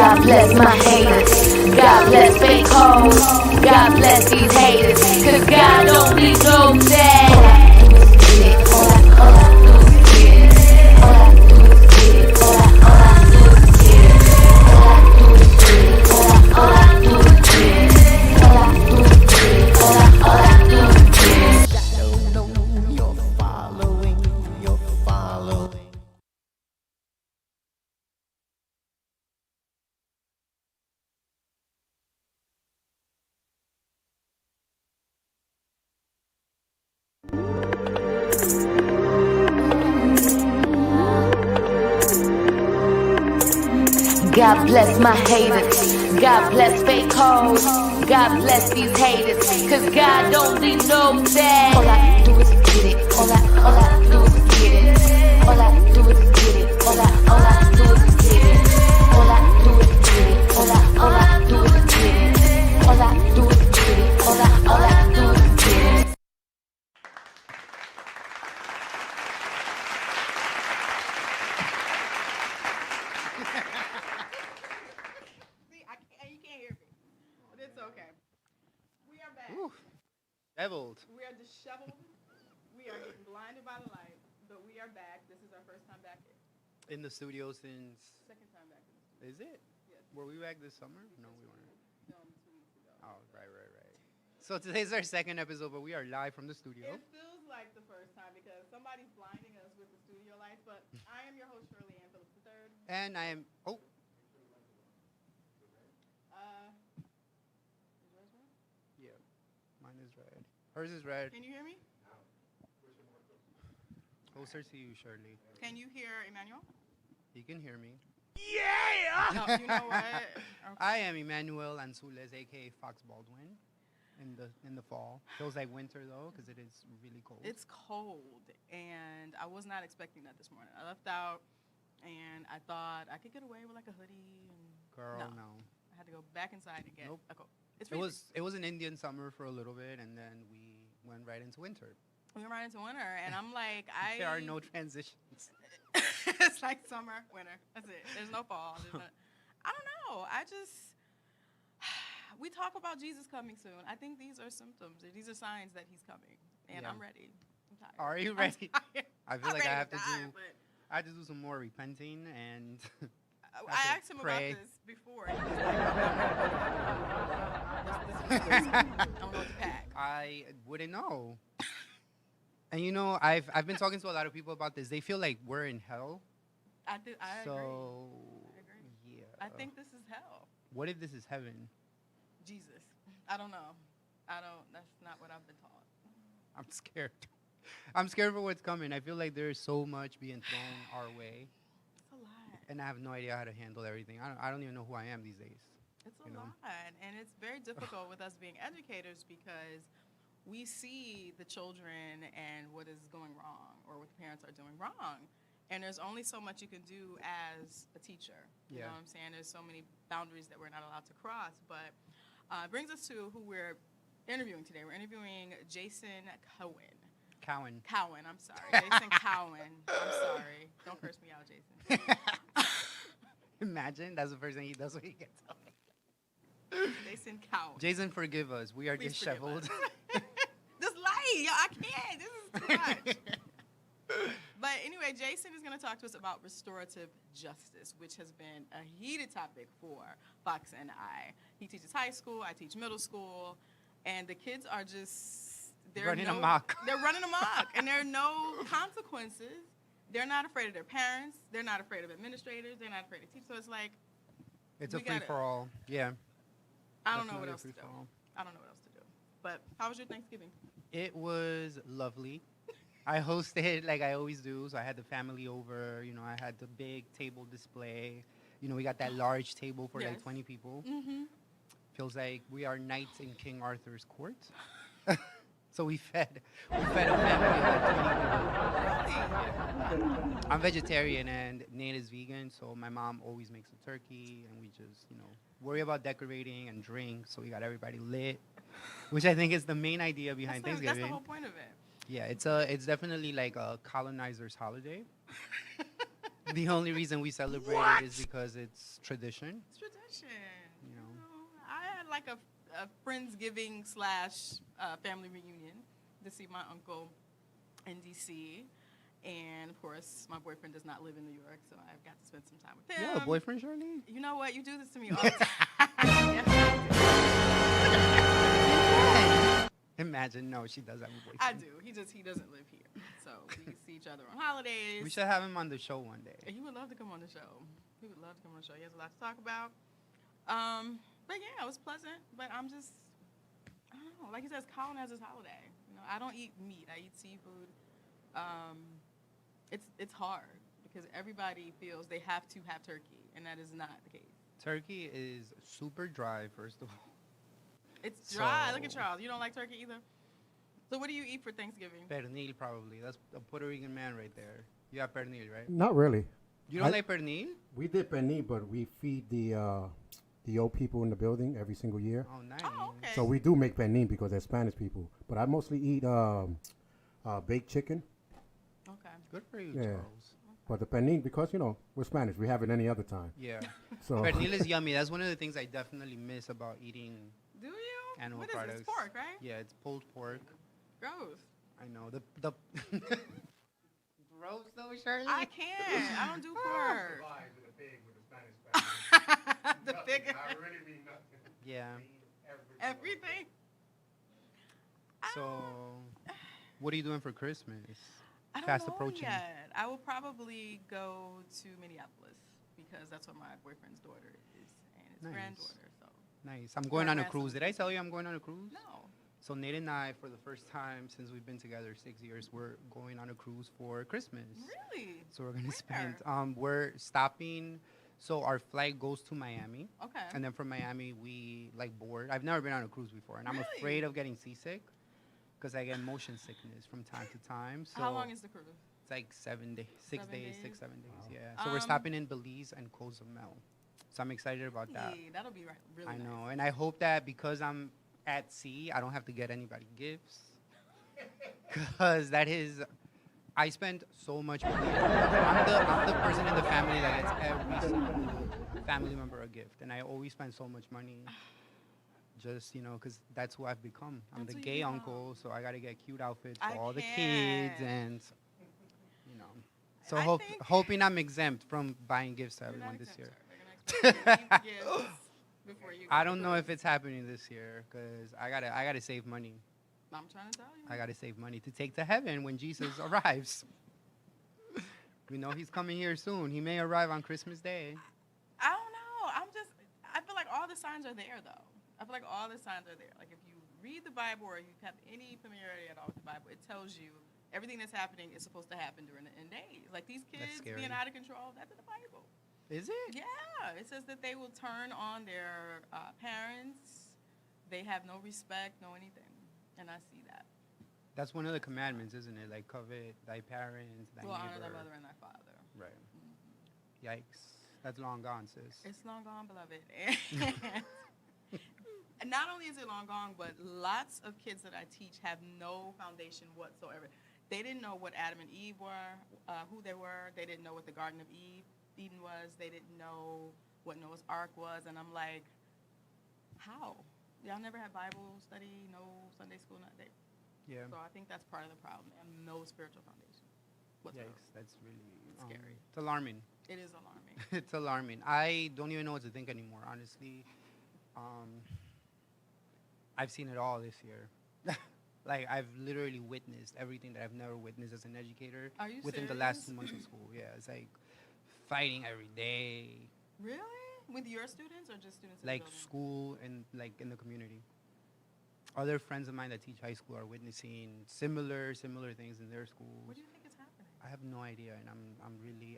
God bless my haters. God bless fake hoes. God bless these haters. Cause God don't need no dad. All I do is get it. All I do is get it. All I do is get it. All I do is get it. All I do is get it. All I do is get it. All I do is get it. You're following, you're following. God bless my haters. God bless fake hoes. God bless these haters. Cause God don't need no dad. All I do is get it. All I do is get it. All I do is get it. All I do is get it. All I do is get it. All I do is get it. All I do is get it. All I do is get it. You can't hear me. But it's okay. We are back. Deviled. We are disheveled. We are getting blinded by the light. But we are back. This is our first time back here. In the studio since... Second time back in the studio. Is it? Yes. Were we back this summer? No, we weren't. Filmed 2 weeks ago. Oh, right. So today's our second episode, but we are live from the studio. It feels like the first time because somebody's blinding us with the studio lights. But I am your host, Shirley Ann Phillips III. And I am... Oh, Is yours red? yeah. Mine is red. Hers is red. Can you hear me? Closer to you, Shirley. Can you hear Emmanuel? He can hear me. No, you know what? Okay. I am Emmanuel Anzules, a.k.a. Fox Baldwin, in the fall. Feels like winter, though, because it is really cold. It's cold, and I was not expecting that this morning. I left out, and I thought I could get away with like a hoodie. And Girl, no. I had to go back inside and get Nope. a coat. It's It was an Indian summer for a little bit, and then we went right into winter. we went right into winter, and I'm like, There are no transitions. It's like summer, winter. That's it. There's no fall. I don't know. We talk about Jesus coming soon. I think these are symptoms. These are signs that he's coming, and Yeah. I'm ready. I'm tired. Are you ready? I'm tired. I feel I'm like I ready have to die, do. but- I have to do some more repenting and. I asked him pray. about this before. And he was like, I don't know what to pack. I wouldn't know. And you know, I've been talking to a lot of people about this. They feel like we're in hell. I agree. So I agree. yeah. I think this is hell. What if this is heaven? Jesus. I don't know. That's not what I've been taught. I'm scared. I'm scared for what's coming. I feel like there's so much being thrown our way, It's a lot. and I have no idea how to handle everything. I don't even know who I am these days. It's a You know? lot. And it's very difficult with us being educators because we see the children and what is going wrong or what the parents are doing wrong. And there's only so much you can do as a teacher. You Yeah. know what I'm saying? There's so many boundaries that we're not allowed to cross. But it brings us to who we're interviewing today. We're interviewing Jason Cowon. Cowon. I'm sorry. Jason Cowon. I'm sorry. Don't curse me out, Jason. Imagine that's the first thing he does when he gets up. Jason Cowon. Jason, forgive us. We are Please forgive disheveled. us. This light, yo, I can't. This is too much. But anyway, Jason is going to talk to us about restorative justice, which has been a heated topic for Fox and I. He teaches high school, I teach middle school, and the kids are just Running amok. They're running amok, and there are no consequences. They're not afraid of their parents. They're not afraid of administrators. They're not afraid of teachers. So it's like It's a We gotta- free-for-all. Yeah. I don't know what Definitely a else to do. free-for-all. I don't know what else to do. But how was your Thanksgiving? It was lovely. I hosted like I always do, so I had the family over. You know, I had the big table display. You know, we got that large table for like Yes. 20 people. Mm-hmm. Feels like we are knights in King Arthur's court. So we fed a family of like 20 people. I'm vegetarian and Nate is vegan, so my mom always makes a turkey, and we just, you know, worry about decorating and drinks, so we got everybody lit, which I think is the main idea behind That's the Thanksgiving. whole point of it. Yeah, it's definitely like a colonizer's holiday. The only reason we celebrate it is because it's tradition. It's tradition. You know. I had like a Friendsgiving / family reunion to see my uncle in D.C. And of course, my boyfriend does not live in New York, so I've got to spend some time with him. You have a boyfriend, Charlene? You know what? You do this to me all the time. Yes, I Imagine, no, she does have a boyfriend. I do. He doesn't live here, so we see each other on holidays. We should have him on the show one day. He would love to come on the show. He would love to come on the show. He has a lot to talk about. But yeah, it was pleasant. But I don't know. Like he says, Cowon has his holiday. You know, I don't eat meat. I eat seafood. It's hard because everybody feels they have to have turkey, and that is not the case. Turkey is super dry, first of all. It's dry. So- Look at Charles. You don't like turkey either? So what do you eat for Thanksgiving? Pernil, probably. That's a Puerto Rican man right there. You have pernil, right? Not really. You don't I- like pernil? We did pernil, but we feed the old people in the building every single year. Oh, nice. Oh, okay. So we do make pernil because they're Spanish people. But I mostly eat baked chicken. Okay. Good for you, Yeah. Charles. But the pernil, because, we're Spanish, we have it any other time. Yeah. So Pernil is yummy. That's one of the things I definitely miss about eating. Do you? Animal What is it? products. It's pork, right? Yeah, it's pulled pork. Gross. I know. The Gross though, Shirley. I can't. I don't do pork. The big Yeah. everything. So, what are you doing for Christmas? I don't Fast know approaching. yet. I will probably go to Minneapolis because that's where my boyfriend's daughter is and his Nice. granddaughter. So Nice. I'm going Or on a grandson. cruise. Did I tell you I'm going on a cruise? no. So Nate and I, for the first time since we've been together 6 years, we're going on a cruise for Christmas. Really? So we're gonna Where? spend. We're stopping. So our flight goes to Miami, Okay. and then from Miami we board. I've never been on a cruise before, and I'm Really? afraid of getting seasick because I get motion sickness from time to time. So How long is the cruise? it's like 7 days, 6 7 days, days? 6, 7 days. Yeah. So we're Um, stopping in Belize and Cozumel. So I'm excited about that. Yeah, that'll be really I nice. know, and I hope that because I'm at sea, I don't have to get anybody gifts. Because that is, I spend so much money. I'm the person in the family that gets every single family member a gift, and I always spend so much money. Just because that's who I've become. I'm That's the who gay you are. uncle, so I gotta get cute outfits for I all the kids, can't. and So I think- hoping I'm exempt from buying gifts to You're not everyone this exempt, year. sir. They're gonna expect you to give gifts before you go I to don't the know if cruise. it's happening this year because I gotta save money. I'm trying to tell you. I gotta save money to take to heaven when Jesus arrives. We know he's coming here soon. He may arrive on Christmas Day. I don't know. I feel like all the signs are there, though. I feel like all the signs are there. Like, if you read the Bible or you have any familiarity at all with the Bible, it tells you everything that's happening is supposed to happen during the end days. Like, these kids scary. being out of control, that's in the Bible. Is it? Yeah. It says that they will turn on their parents. They have no respect, no anything. And I see that. That's one of the commandments, isn't it? Like covet thy parents, thy Will honor neighbor. thy mother and thy father. Right. Yikes. That's long gone, sis. It's long gone, beloved. And not only is it long gone, but lots of kids that I teach have no foundation whatsoever. They didn't know what Adam and Eve were, who they were. They didn't know what the Garden of Eden was. They didn't know what Noah's Ark was. And I'm like, how? Y'all never had Bible study, no Sunday school, nothing. Yeah. So I think that's part of the problem, and no spiritual foundation whatsoever. Yikes. That's really Scary. It's alarming. It is alarming. It's alarming. I don't even know what to think anymore, honestly. I've seen it all this year. Like, I've literally witnessed everything that I've never witnessed as an educator Are you within the last serious? 2 months of school. Yeah, it's like fighting every day, Really? With your students or just students in the like building? school and like in the community. Other friends of mine that teach high school are witnessing similar things in their schools. What do you think is happening? I have no idea, and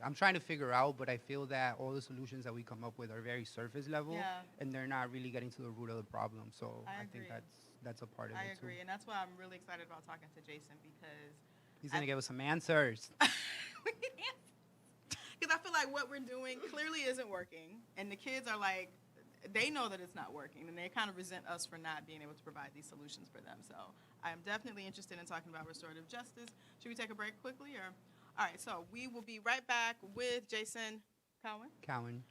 I'm trying to figure out, but I feel that all the solutions that we come up with are very surface level, Yeah. and they're not really getting to the root of the problem. So I I think agree. that's a part of I it agree, too. and that's why I'm really excited about talking to Jason because He's gonna give us some answers. because I feel like what we're doing clearly isn't working, and the kids are like, they know that it's not working, and they kind of resent us for not being able to provide these solutions for them. So I am definitely interested in talking about restorative justice. Should we take a break quickly, or? All right, so we will be right back with Jason Cowon. Cowon.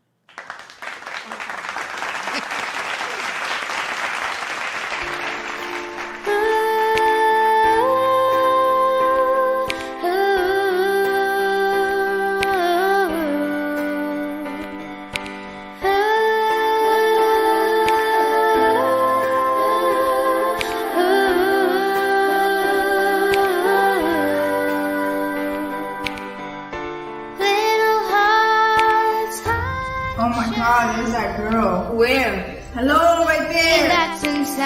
Oh my God, there's that girl. Where? Hello, right there. That's inside.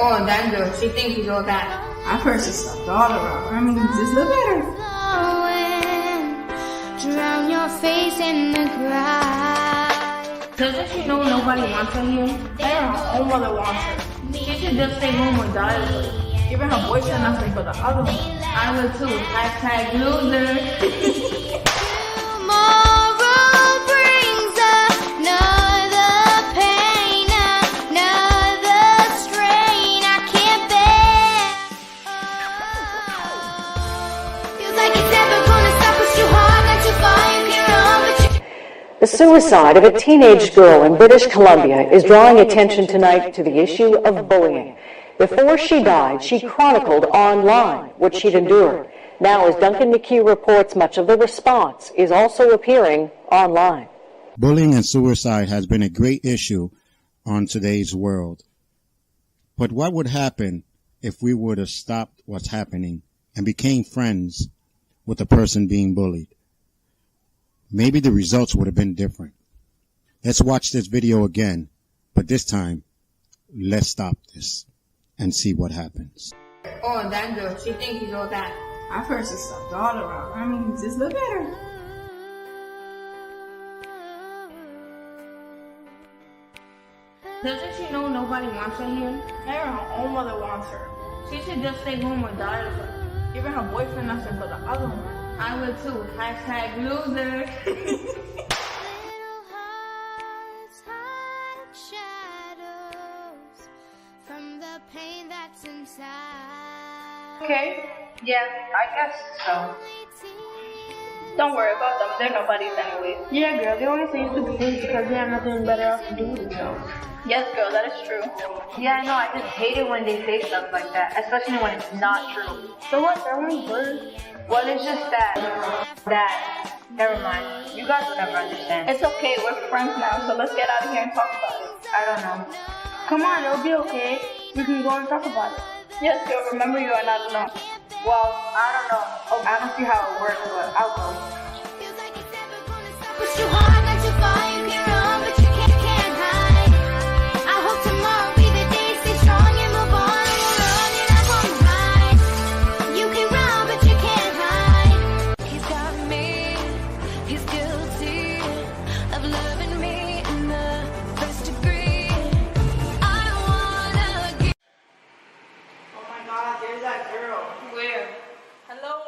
Oh, that girl. She thinks she's all that. I've heard she stuffed all around. I mean, just look at her. Drown your face in the grass. Doesn't she know nobody wants her here? Her own mother wants her. She should just stay home or die with her. Giving her boyfriend nothing but the other one. I will too. Hashtag loser. Tomorrow brings another pain, another strain I can't bear. Feels like it's never gonna stop, push too hard, not too far, you can run, but you The suicide of a teenage girl in British Columbia is drawing attention tonight to the issue of bullying. Before she died, she chronicled online what she'd endured. Now, as Duncan McHugh reports, much of the response is also appearing online. Bullying and suicide has been a great issue on today's world. But what would happen if we would have stopped what's happening and became friends with the person being bullied? Maybe the results would have been different. Let's watch this video again, but this time, let's stop this and see what happens. Oh, that girl. She thinks she's all that. I've heard she stuffed all around. I mean, just look at her. Doesn't she know nobody wants her here? Her own mother wants her. She should just stay home or die with her. Giving her boyfriend nothing but the other one. I will too. Hashtag loser. little hearts hide shadows from the pain that's inside. Okay, yeah, I guess so. Don't worry about them, they're nobody's anyway. Yeah, girl. They only say stupid things because they have nothing better else to do with themselves. Yes, girl, that is true. Yeah, I know. I just hate it when they say stuff like that, especially when it's not true. So what? They're only birds. Well, it's just that, never mind. You guys will never understand. It's okay, we're friends now, so let's get out of here and talk about it. I don't know. Come on, it'll be okay. We can go and talk about it. Yes, girl, remember you are not alone. Well, I don't know. I don't see how it works, but I'll go. Feels like it's never gonna stop, push too hard, not too far, you can run, but you can't hide. I hope tomorrow be the day, stay strong and move on, and we'll run and I won't hide. You can run, but you can't hide. He's got me, he's guilty of loving me in the first degree. I don't wanna give. Oh my God, there's that girl. Where? Hello?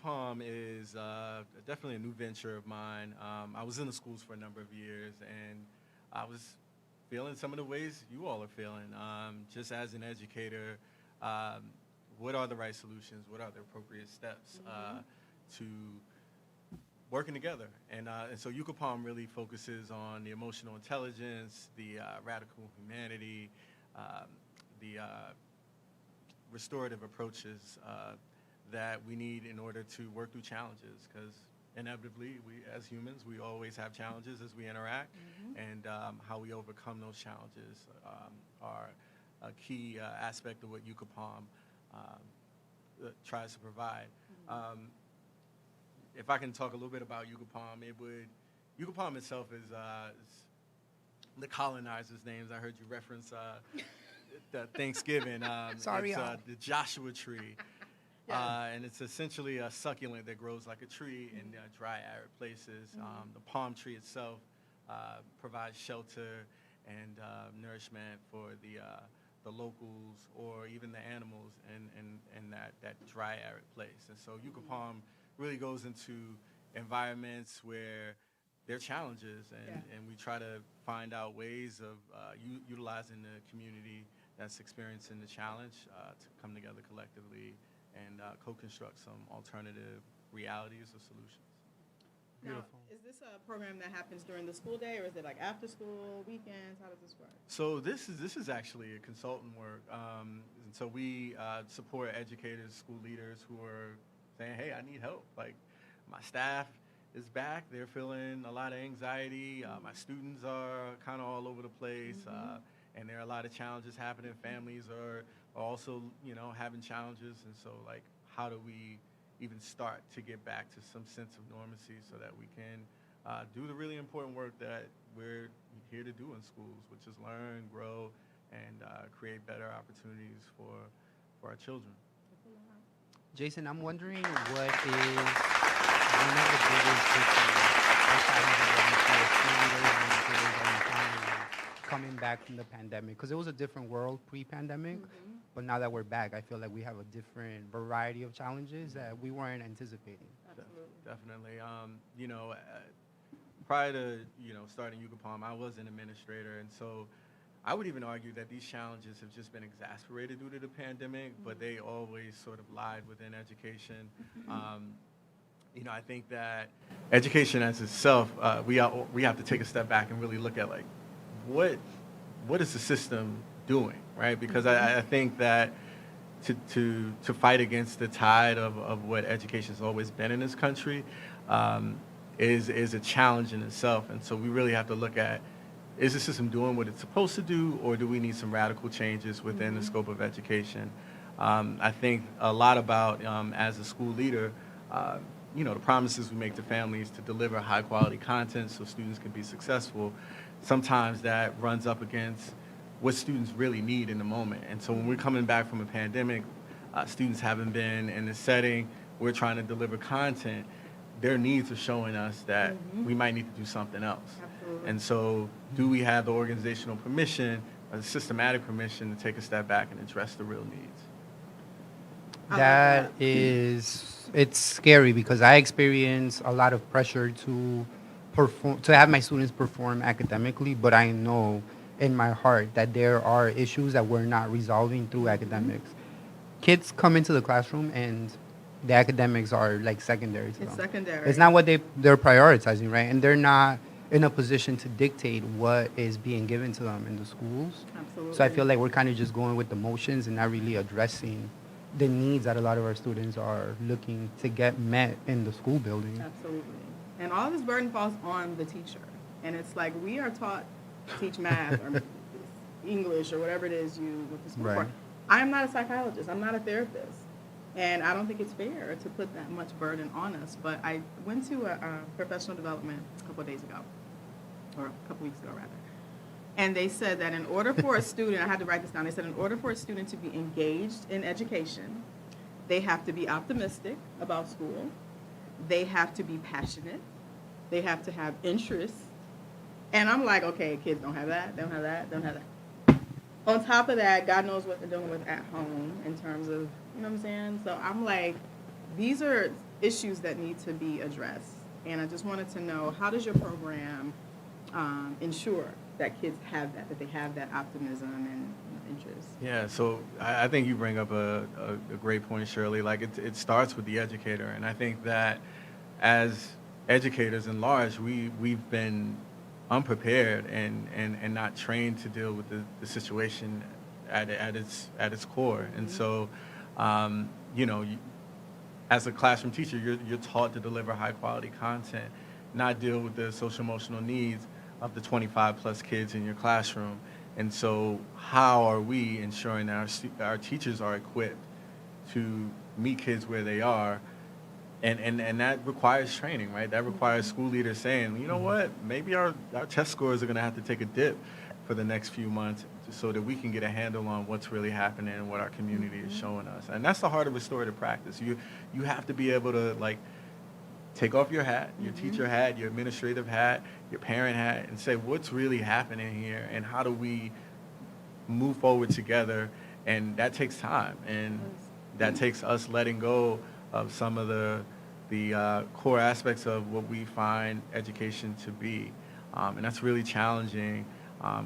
Palm is definitely a new venture of mine. I was in the schools for a number of years, and I was feeling some of the ways you all are feeling. Just as an educator, what are the right solutions? What are the appropriate steps to working together? And so Palm really focuses on the emotional intelligence, the radical humanity, the restorative approaches that we need in order to work through challenges, because inevitably, we as humans, we always have challenges as we interact, and how we overcome those challenges are a key aspect of what UCAPOM tries to provide. If I can talk a little bit about UCAPOM, UCAPOM itself is the colonizers' names. I heard you reference the Thanksgiving. Sorry, it's y'all. the Joshua tree. And it's essentially a succulent that grows like a tree in dry, arid places. The palm tree itself provides shelter and nourishment for the locals or even the animals in that dry, arid place. And so UCAPOM really goes into environments where there are challenges, and we try to find out ways of utilizing the community that's experiencing the challenge to come together collectively and co-construct some alternative realities or solutions. Now, is this a program that happens during the school day, or is it like after school, weekends? How does this work? So this is actually a consultant work. And so we support educators, school leaders who are saying, hey, I need help. Like, my staff is back. They're feeling a lot of anxiety. My students are kind of all over the place. And there are a lot of challenges happening. Families are also, having challenges. And so, like, how do we even start to get back to some sense of normalcy so that we can do the really important work that we're here to do in schools, which is learn, grow, and create better opportunities for our children. Jason, I'm wondering what is one of the biggest challenges that we see as school leaders and educators are encountering coming back from the pandemic? Because it was a different world pre-pandemic, but now that we're back, I feel like we have a different variety of challenges that we weren't anticipating. Definitely. Prior to starting UCAPOM, I was an administrator, and so I would even argue that these challenges have just been exacerbated due to the pandemic, but they always sort of lied within education. I think that education as itself, we have to take a step back and really look at, like, what is the system doing, right? Because I think that to fight against the tide of what education has always been in this country is a challenge in itself. And so we really have to look at, is the system doing what it's supposed to do, or do we need some radical changes within the scope of education? I think a lot about, as a school leader, the promises we make to families to deliver high quality content so students can be successful, sometimes that runs up against what students really need in the moment. And so when we're coming back from a pandemic, students haven't been in the setting, we're trying to deliver content, their needs are showing us that we might need to do something else. Absolutely. And so do we have the organizational permission or the systematic permission to take a step back and address the real needs? That is, it's scary because I experience a lot of pressure to have my students perform academically, but I know in my heart that there are issues that we're not resolving through academics. Kids come into the classroom and the academics are like secondary to them. It's secondary. It's not what they're prioritizing, right? And they're not in a position to dictate what is being given to them in the schools. Absolutely. So I feel like we're kind of just going with the motions and not really addressing the needs that a lot of our students are looking to get met in the school building. Absolutely. And all this burden falls on the teacher. And it's like we are taught to teach math or English or whatever it is you went to school for. I am not a psychologist. I'm not a therapist. And I don't think it's fair to put that much burden on us. But I went to a professional development a couple of days ago, or a couple weeks ago, rather. And they said that in order for a student, I had to write this down, they said in order for a student to be engaged in education, they have to be optimistic about school, they have to be passionate, they have to have interests. And I'm like, okay, kids don't have that, they don't have that, they don't have that. On top of that, God knows what they're dealing with at home in terms of, you know what I'm saying? So I'm like, these are issues that need to be addressed. And I just wanted to know, how does your program ensure that kids have that they have that optimism and interest? Yeah, so I think you bring up a great point, Shirley. Like, it starts with the educator. And I think that as educators in large, we've been unprepared and not trained to deal with the situation at its core. And so, as a classroom teacher, you're taught to deliver high quality content, not deal with the social emotional needs of the 25 plus kids in your classroom. And so how are we ensuring that our teachers are equipped to meet kids where they are? And that requires training, right? That requires school leaders saying, you know what, maybe our test scores are going to have to take a dip for the next few months so that we can get a handle on what's really happening and what our community is showing us. And that's the heart of restorative practice. You have to be able to, like, take off your hat, your teacher hat, your administrative hat, your parent hat, and say what's really happening here and how do we move forward together. And that takes time, and that takes us letting go of some of the core aspects of what we find education to be. And that's really challenging,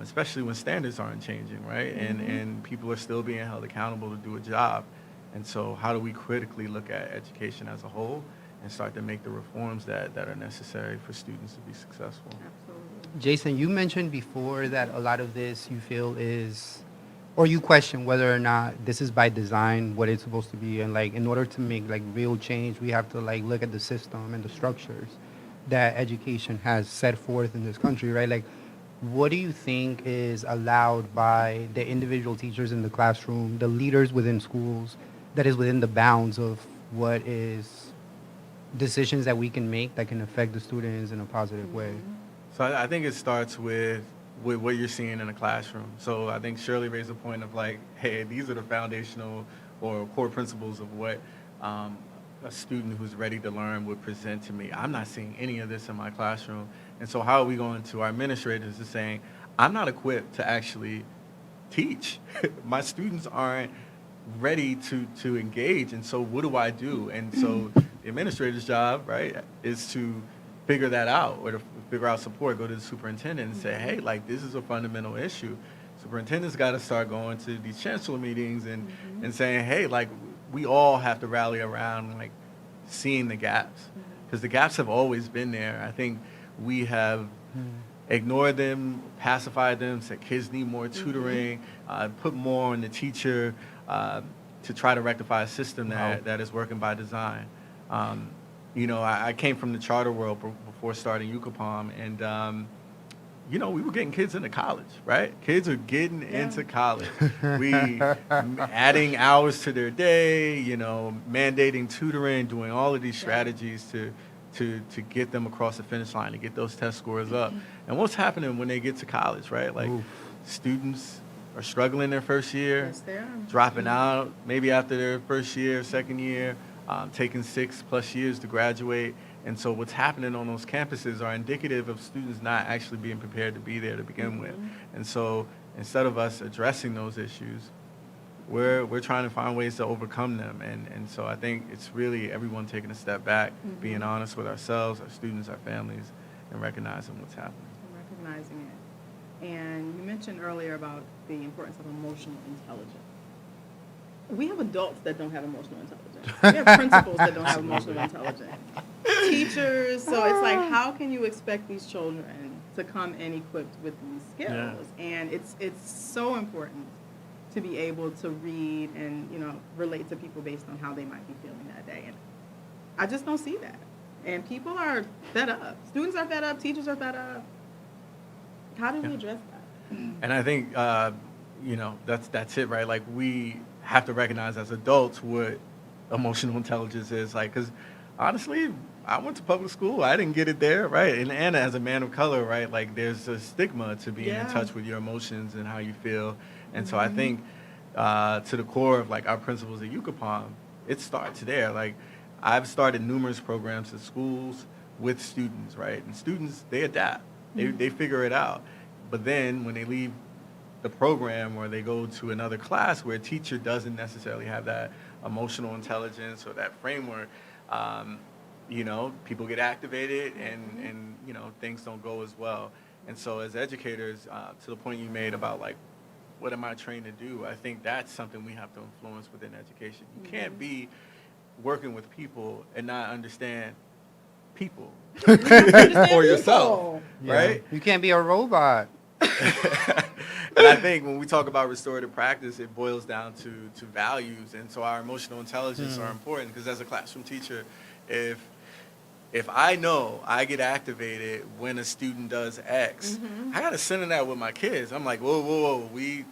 especially when standards aren't changing, right? And people are still being held accountable to do a job. And so how do we critically look at education as a whole and start to make the reforms that are necessary for students to be successful? Absolutely. Jason, you mentioned before that a lot of this you feel is, or you question whether or not this is by design, what it's supposed to be, and like in order to make like real change, we have to like look at the system and the structures that education has set forth in this country, right? Like, what do you think is allowed by the individual teachers in the classroom, the leaders within schools, that is within the bounds of what is decisions that we can make that can affect the students in a positive way? So I think it starts with what you're seeing in the classroom. So I think Shirley raised a point of like, hey, these are the foundational or core principles of what a student who's ready to learn would present to me. I'm not seeing any of this in my classroom. And so how are we going to our administrators to saying, I'm not equipped to actually teach. My students aren't ready to engage. And so what do I do? And so the administrator's job, right, is to figure that out, or to figure out support, go to the superintendent and say, hey, like, this is a fundamental issue. Superintendent's got to start going to these chancellor meetings and saying, hey, like, we all have to rally around, like, seeing the gaps, because the gaps have always been there. I think we have ignored them, pacified them, said kids need more tutoring, put more on the teacher to try to rectify a system that is working by design. You know, I came from the charter world before starting UCOPOM, and you know, we were getting kids into college, right? Kids are getting into college. We adding hours to their day, you know, mandating tutoring, doing all of these strategies to get them across the finish line, to get those test scores up. And what's happening when they get to college, right? Like, students are struggling their first year, Yes, they are. dropping out maybe after their first year, second year, taking 6+ years to graduate. And so what's happening on those campuses are indicative of students not actually being prepared to be there to begin with. And so instead of us addressing those issues, we're trying to find ways to overcome them. And so I think it's really everyone taking a step back, being honest with ourselves, our students, our families, and recognizing what's happening. Recognizing it. And you mentioned earlier about the importance of emotional intelligence. We have adults that don't have emotional intelligence. We have principals that don't have emotional intelligence. Teachers. So it's like, how can you expect these children to come in equipped with these skills? Yeah. And it's so important to be able to read and, you know, relate to people based on how they might be feeling that day. And I just don't see that. And people are fed up. Students are fed up. Teachers are fed up. How do we address that? And I think, you know, that's it, right? Like, we have to recognize as adults what emotional intelligence is. Like, because honestly, I went to public school. I didn't get it there, right? And as a man of color, right, like, there's a stigma to being in touch with your emotions and how you feel. And so I think to the core of, like, our principles at UCOPOM, it starts there. Like, I've started numerous programs at schools with students, right? And students, they adapt. They figure it out. But then when they leave the program or they go to another class where a teacher doesn't necessarily have that emotional intelligence or that framework, you know, people get activated and, you know, things don't go as well. And so as educators, to the point you made about, like, what am I trained to do? I think that's something we have to influence within education. You can't be working with people and not understand people or yourself, right? You can't be a robot. And I think when we talk about restorative practice, it boils down to values, and so our emotional intelligence are important, because as a classroom teacher, if I know I get activated when a student does X, I gotta center that with my kids. I'm like, whoa, we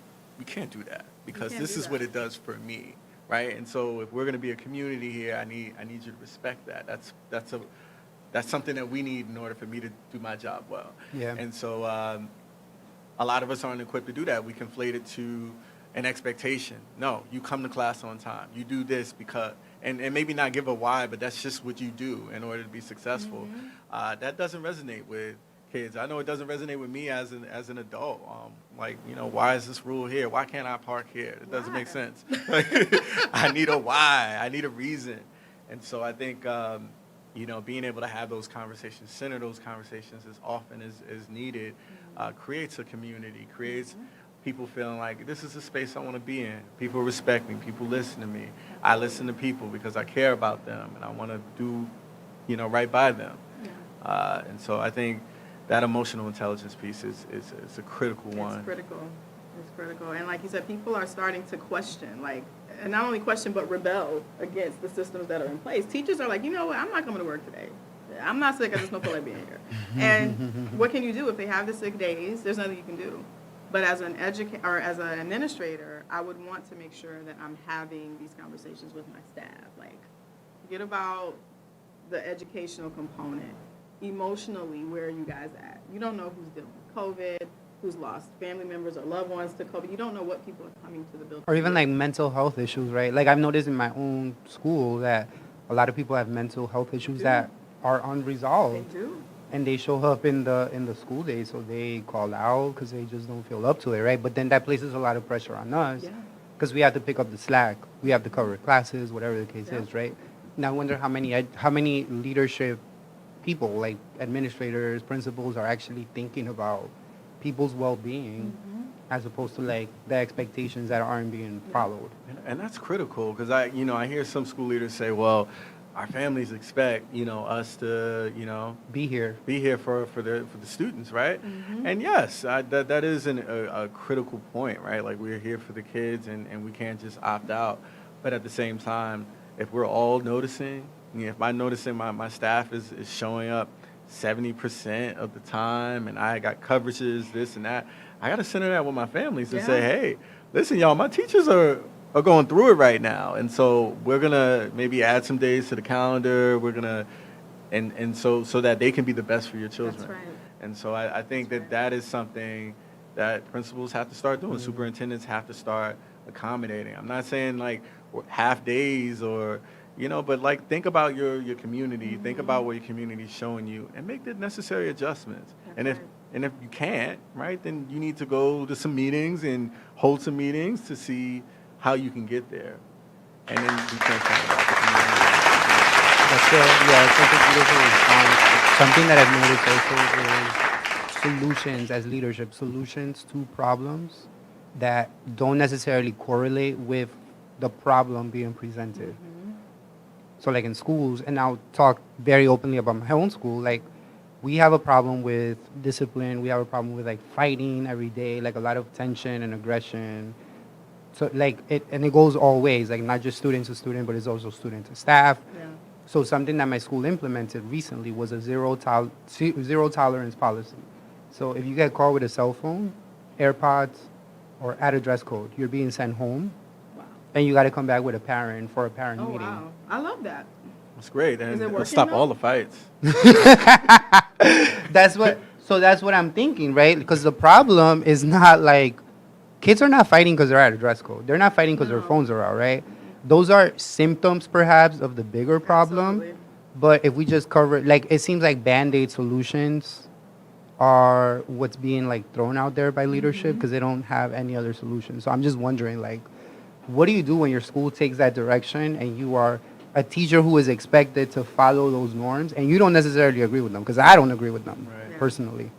can't do that, because this is what it does for me, right? And so if we're gonna be a community here, I need you to respect that. That's something that we need in order for me to do my job well. Yeah. And so a lot of us aren't equipped to do that. We conflate it to an expectation. No, you come to class on time. You do this because, and maybe not give a why, but that's just what you do in order to be successful. That doesn't resonate with kids. I know it doesn't resonate with me as an adult. Like, why is this rule here? Why can't I park here? It doesn't make sense. I need a why. I need a reason. And so I think, being able to have those conversations, center those conversations as often as needed, creates a community, creates people feeling like this is a space I want to be in. People respect me. People listen to me. I listen to people because I care about them and I want to do, right by them. And so I think that emotional intelligence piece is a critical one. It's critical. And like you said, people are starting to question, and not only question, but rebel against the systems that are in place. Teachers are like, you know what, I'm not coming to work today. I'm not sick, I just don't feel like being here. And what can you do if they have the sick days? There's nothing you can do. But as an as an administrator, I would want to make sure that I'm having these conversations with my staff. Like, forget about the educational component. Emotionally, where are you guys at? You don't know who's dealing with COVID, who's lost family members or loved ones to COVID. You don't know what people are coming to the building. Or even like mental health issues, right? Like I've noticed in my own school that a lot of people have mental health issues that are unresolved. They do. And they show up in the school day, so they call out because they just don't feel up to it, right? But then that places a lot of pressure on us because we have to pick up the slack. We have to cover classes, whatever the case is, right? And I wonder how many leadership people, like administrators, principals, are actually thinking about people's well-being as opposed to like the expectations that aren't being followed. And that's critical, because I hear some school leaders say, well, our families expect, us to, be here for the students, right? And yes, that is a critical point, right? Like, we're here for the kids, and we can't just opt out. But at the same time, if we're all noticing, if I'm noticing my staff is showing up 70% of the time, and I got coverages, this and that, I got to center that with my families and say, hey, listen, y'all, my teachers are going through it right now. And so we're going to maybe add some days to the calendar. We're going to, and so that they can be the best for your children. That's right. And so I think that is something that principals have to start doing. Superintendents have to start accommodating. I'm not saying like half days or, but like think about your community, think about what your community is showing you, and make the necessary adjustments. And if you can't, right, then you need to go to some meetings and hold some meetings to see how you can get there. And then be transparent about the community. That's such a beautiful response. Something that I've noticed also is solutions as leadership, solutions to problems that don't necessarily correlate with the problem being presented. So like in schools, and I'll talk very openly about my own school, like we have a problem with discipline, we have a problem with like fighting every day, like a lot of tension and aggression. So like it goes all ways, like not just student to student, but it's also student to staff. So something that my school implemented recently was a zero tolerance policy. So if you get caught with a cell phone, AirPods, or at a dress code, you're being sent home. And you got to come back with a parent for a parent meeting. Wow. I love that. That's great. And it'll stop all the fights. That's what I'm thinking, right? Because the problem is not like kids are not fighting because they're at a dress code. They're not fighting because their phones are out, right? Those are symptoms, perhaps, of the bigger problem. Absolutely. But if we just cover, like, it seems like Band-Aid solutions are what's being, like, thrown out there by leadership because they don't have any other solutions. So I'm just wondering, like, what do you do when your school takes that direction and you are a teacher who is expected to follow those norms and you don't necessarily agree with them? Because I don't agree with them, personally.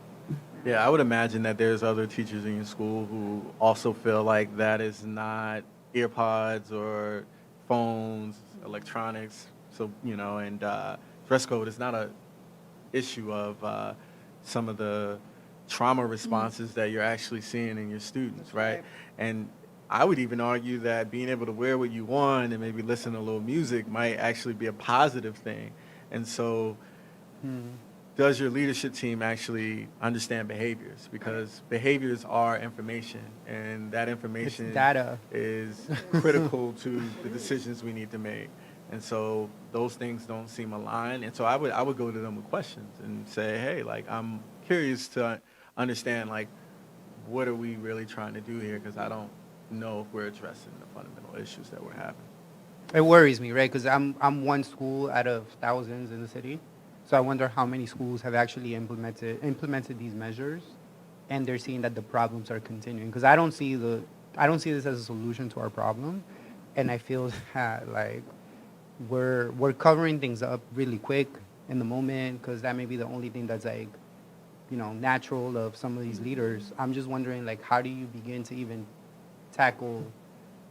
Yeah, I would imagine that there's other teachers in your school who also feel like that is not earpods or phones, electronics. So, and dress code is not a issue of some of the trauma responses that you're actually seeing in your students, right? And I would even argue that being able to wear what you want and maybe listen to a little music might actually be a positive thing. And so, does your leadership team actually understand behaviors? Because behaviors are information, and that information It's data. is critical to the decisions we need to make. And so those things don't seem aligned. And so I would go to them with questions and say, hey, like, I'm curious to understand, like, what are we really trying to do here? Because I don't know if we're addressing the fundamental issues that we're having. It worries me, right? Because I'm one school out of thousands in the city. So I wonder how many schools have actually implemented these measures, and they're seeing that the problems are continuing. Because I don't see this as a solution to our problem, and I feel that like we're covering things up really quick in the moment because that may be the only thing that's like, natural of some of these leaders. I'm just wondering, like, how do you begin to even tackle,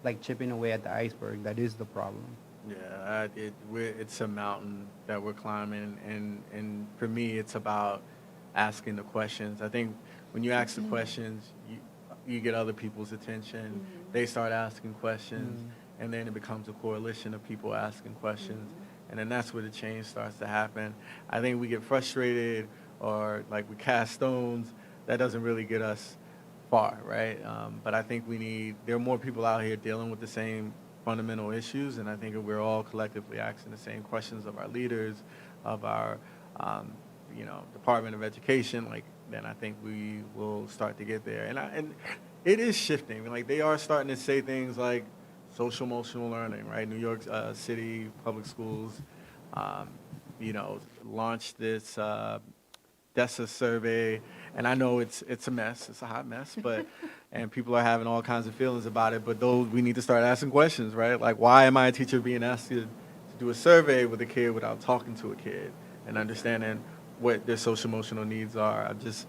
like, chipping away at the iceberg that is the problem? Yeah, it's a mountain that we're climbing, and for me, it's about asking the questions. I think when you ask the questions, you get other people's attention. They start asking questions, and then it becomes a coalition of people asking questions, and then that's where the change starts to happen. I think we get frustrated or like we cast stones. That doesn't really get us far, right? But I think there are more people out here dealing with the same fundamental issues, and I think if we're all collectively asking the same questions of our leaders, of our, Department of Education, like, then I think we will start to get there. And it is shifting. Like, they are starting to say things like social emotional learning, right? New York City public schools, launched this DESA survey, and I know it's a mess. It's a hot mess, but and people are having all kinds of feelings about it. But we need to start asking questions, right? Like, why am I a teacher being asked to do a survey with a kid without talking to a kid and understanding what their social emotional needs are? I'm just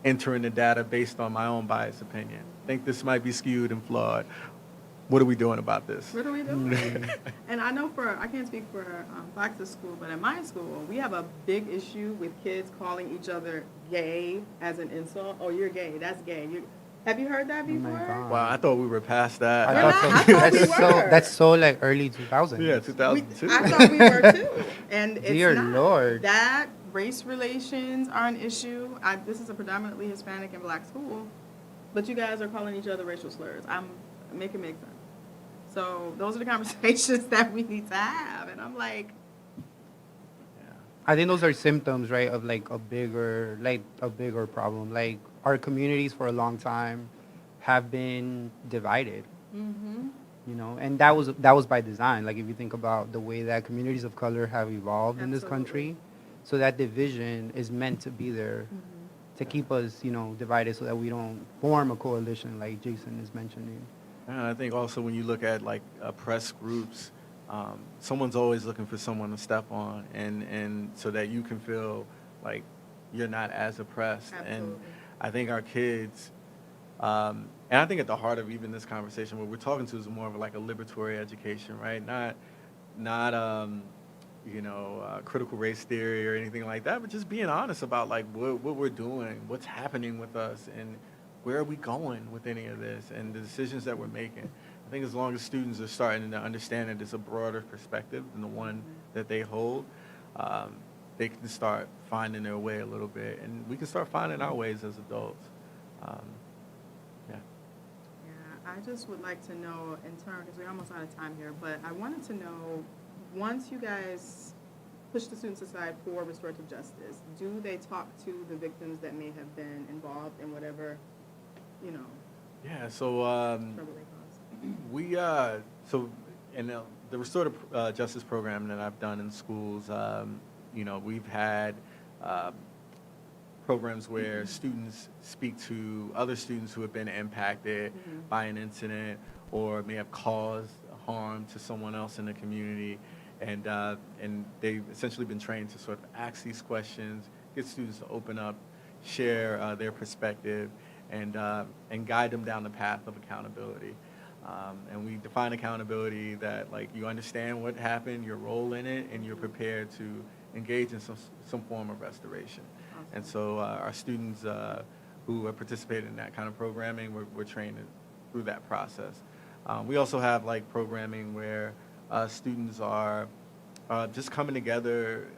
entering the data based on my own biased opinion. I think this might be skewed and flawed. What are we doing about this? What are we doing? And I know I can't speak for Fox's school, but at my school, we have a big issue with kids calling each other gay as an insult. Oh, you're gay. That's gay. Have you heard that before? Oh my God. Wow, I thought we were past that. I thought That's so like early 2000s. Yeah, 2002. I thought we were too. And it's Dear not. Lord. That race relations are an issue. This is a predominantly Hispanic and black school, but you guys are calling each other racial slurs. Make it make sense. So those are the conversations that we need to have. And I'm like, I think those are symptoms, right, of like a bigger problem. Like, our communities for a long time have been divided. And that was by design. Like, if you think about the way that communities of color have evolved in this country, so that division is meant to be there to keep us, divided, so that we don't form a coalition like Jason is mentioning. And I think also when you look at like oppressed groups, someone's always looking for someone to step on, and so that you can feel like you're not as oppressed. Absolutely. And I think our kids, and I think at the heart of even this conversation, what we're talking to is more of like a liberatory education, right? Not critical race theory or anything like that, but just being honest about like what we're doing, what's happening with us, and where are we going with any of this, and the decisions that we're making. I think as long as students are starting to understand that it's a broader perspective than the one that they hold, they can start finding their way a little bit, and we can start finding our ways as adults. yeah, I just would like to know in turn, because we're almost out of time here, but I wanted to know, once you guys push the students aside for restorative justice, do they talk to the victims that may have been involved in whatever, Yeah, so trouble they caused? in the restorative justice program that I've done in schools, we've had programs where students speak to other students who have been impacted by an incident or may have caused harm to someone else in the community, and they've essentially been trained to sort of ask these questions, get students to open up, share their perspective, and guide them down the path of accountability. And we define accountability that, like, you understand what happened, your role in it, and you're prepared to engage in some form of restoration. And so our students who have participated in that kind of programming, we're trained through that process. We also have like programming where students are just coming together,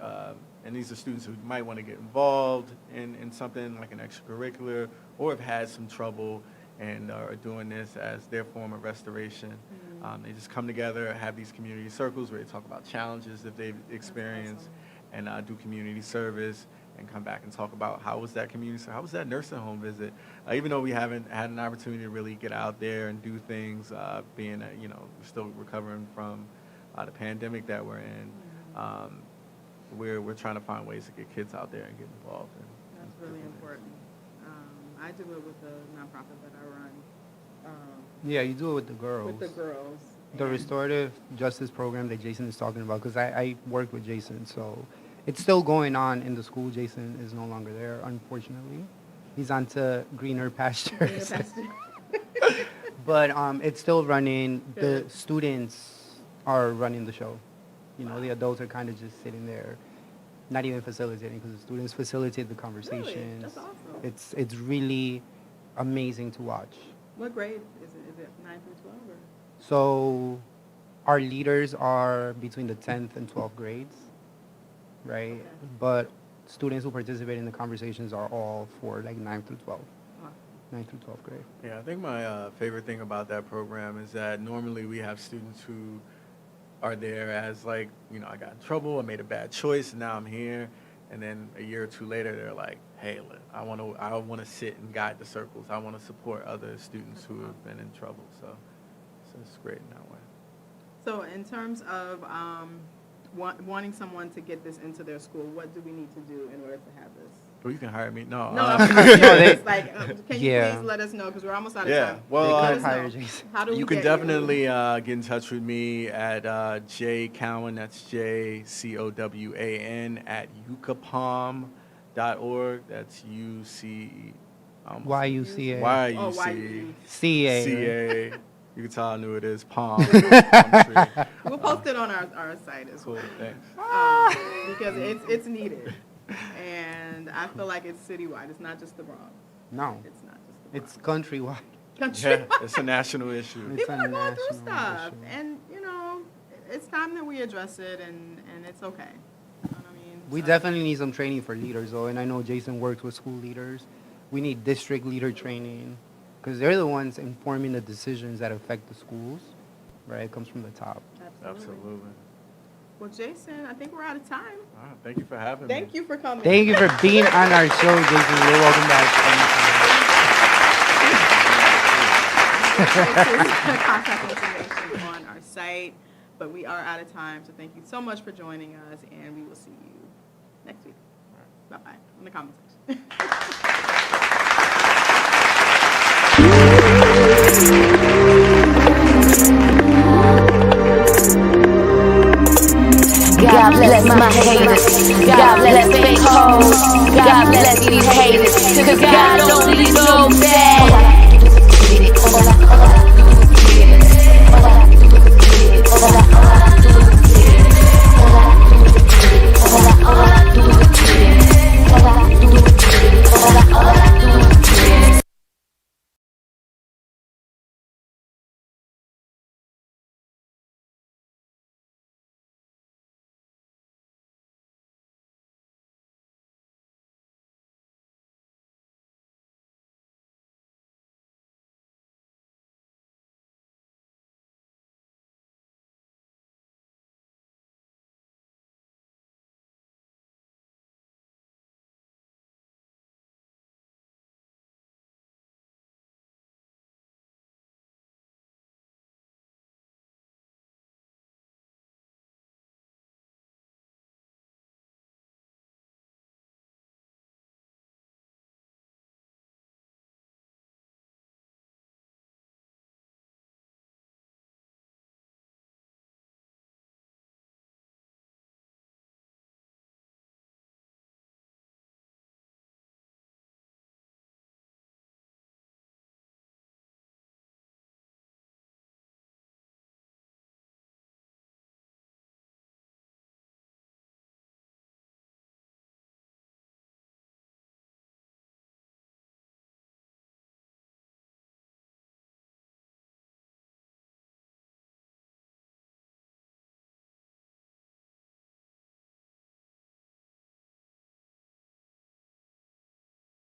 and these are students who might want to get involved in something like an extracurricular, or have had some trouble and are doing this as their form of restoration. They just come together, have these community circles where they talk about challenges that they've experienced, and do community service, and come back and talk about how was that how was that nursing home visit. Even though we haven't had an opportunity to really get out there and do things, being that, we're still recovering from the pandemic that we're in, we're trying to find ways to get kids out there and get involved. That's really important. I do it with the nonprofit that I run. Yeah, you do it with the girls. With the girls. The restorative justice program that Jason is talking about, because I work with Jason, so it's still going on in the school. Jason is no longer there, unfortunately. He's on to greener pastures. But it's still running. The students are running the show. The adults are kind of just sitting there, not even facilitating, because the students facilitate the conversations. Really? That's awesome. It's really amazing to watch. What grade is it? Is it 9 through 12? Or? So our leaders are between the 10th and 12th grades, right? Okay. But students who participate in the conversations are all for like 9 through 12. 9 through 12th grade. Yeah, I think my favorite thing about that program is that normally we have students who are there as like, I got in trouble, I made a bad choice, and now I'm here. And then a year or two later, they're like, hey, I want to sit and guide the circles. I want to support other students who have been in trouble. So it's great in that way. So in terms of wanting someone to get this into their school, what do we need to do in order to have this? Well, you can hire me. No. It's like, can you please let us know, because we're almost out of time. Well, how do we you can definitely get in touch with me at J Cowon, that's JCOWAN, at UCAPOM.org. That's UC. YUCA. YUCA. You can tell how new it is. Palm. We'll post it on our site as well. Thanks. Because it's needed. And I feel like it's citywide. It's not just the Bronx. No. It's not just the Bronx. It's countrywide. Yeah, it's a national issue. People are going through stuff. And, it's time that we address it, and it's okay. We definitely need some training for leaders, though. And I know Jason works with school leaders. We need district leader training, because they're the ones informing the decisions that affect the schools, right? It comes from the top. Absolutely. Well, Jason, I think we're out of time. Thank you for having me. Thank you for coming. Thank you for being on our show, Jason. You're welcome back. Contact information on our site, but we are out of time. So thank you so much for joining us, and we will see you next week. Right. Bye-bye. In the comment section.